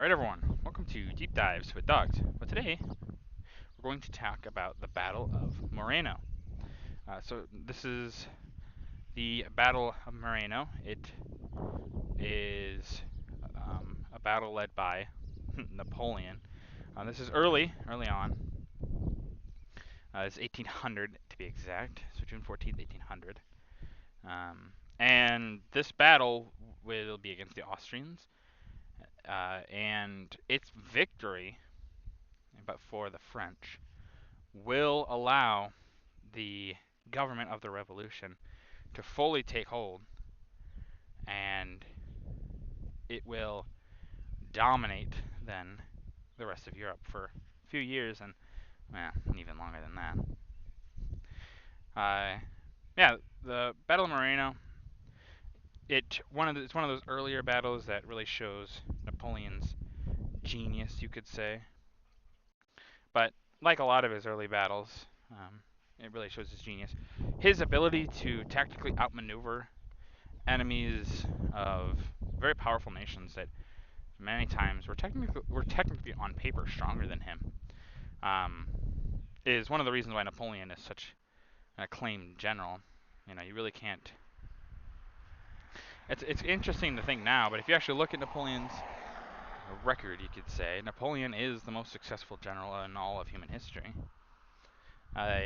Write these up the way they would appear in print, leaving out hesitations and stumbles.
Alright everyone, welcome to Deep Dives with Dogs. But today, we're going to talk about the Battle of Marengo. So this is the Battle of Marengo. It is a battle led by Napoleon. This is early on. It's 1800 to be exact, so June 14th, 1800. And this battle will be against the Austrians. And its victory, but for the French, will allow the government of the revolution to fully take hold, and it will dominate then the rest of Europe for a few years, and even longer than that. Yeah, the Battle of Marengo. It's one of those earlier battles that really shows Napoleon's genius, you could say. But like a lot of his early battles, it really shows his genius. His ability to tactically outmaneuver enemies of very powerful nations that many times were technically on paper stronger than him, um, is one of the reasons why Napoleon is such an acclaimed general. You really can't. It's interesting to think now, but if you actually look at Napoleon's record, you could say Napoleon is the most successful general in all of human history.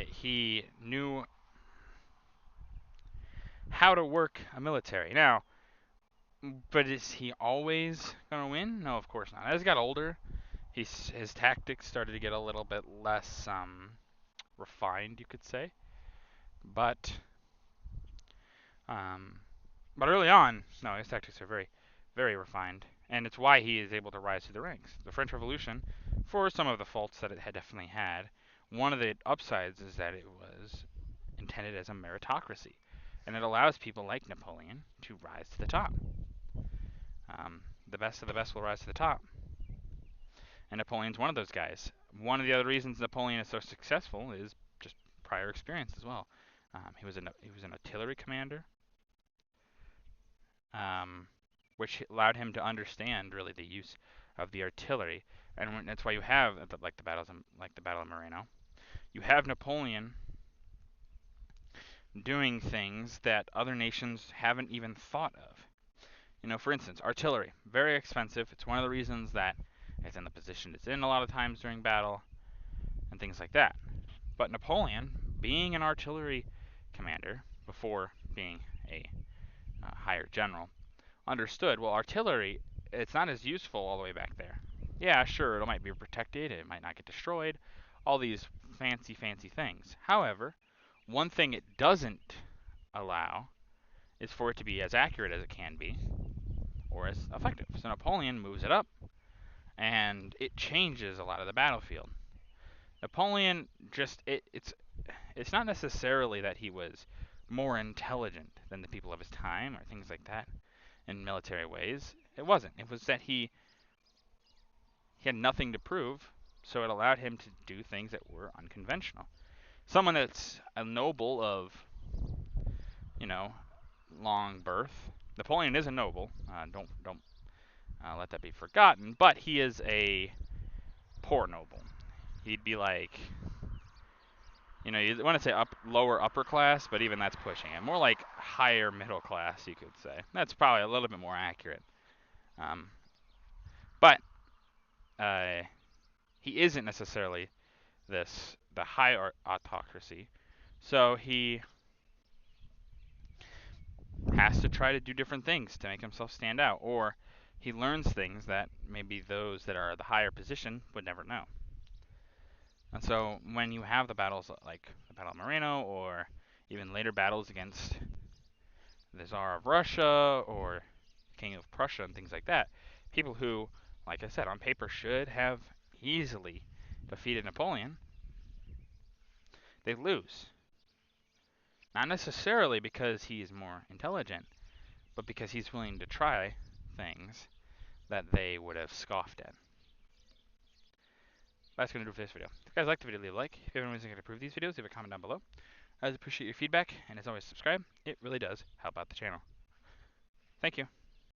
He knew how to work a military. Now, but is he always gonna win? No, of course not. As he got older, his tactics started to get a little bit less refined, you could say. But um, but early on, no, his tactics are very, very refined, and it's why he is able to rise through the ranks. The French Revolution, for some of the faults that it had definitely had, one of the upsides is that it was intended as a meritocracy, and it allows people like Napoleon to rise to the top. The best of the best will rise to the top. And Napoleon's one of those guys. One of the other reasons Napoleon is so successful is just prior experience as well. He was an artillery commander, um, which allowed him to understand really the use of the artillery, and that's why you have like the Battle of Marengo. You have Napoleon doing things that other nations haven't even thought of. For instance, artillery, very expensive. It's one of the reasons that it's in the position it's in a lot of times during battle, and things like that. But Napoleon, being an artillery commander before being a higher general, understood, well, artillery, it's not as useful all the way back there. Yeah, sure, it might be protected, it might not get destroyed, all these fancy, fancy things. However, one thing it doesn't allow is for it to be as accurate as it can be, or as effective. So Napoleon moves it up, and it changes a lot of the battlefield. Napoleon it's not necessarily that he was more intelligent than the people of his time or things like that in military ways. It wasn't. It was that he had nothing to prove, so it allowed him to do things that were unconventional. Someone that's a noble of, you know, long birth. Napoleon is a noble. Don't let that be forgotten. But he is a poor noble. He'd be like, you want to say lower upper class, but even that's pushing it. More like higher middle class, you could say. That's probably a little bit more accurate. Um, but he isn't necessarily the high autocracy, so he has to try to do different things to make himself stand out, or he learns things that maybe those that are the higher position would never know. And so when you have the battles like the Battle of Marengo, or even later battles against the Tsar of Russia or King of Prussia and things like that, people who, like I said, on paper should have easily defeated Napoleon, they lose. Not necessarily because he's more intelligent, but because he's willing to try things that they would have scoffed at. That's going to do it for this video. If you guys liked the video, leave a like. If you have any ways I can improve these videos, leave a comment down below. I always appreciate your feedback, and as always, subscribe. It really does help out the channel. Thank you.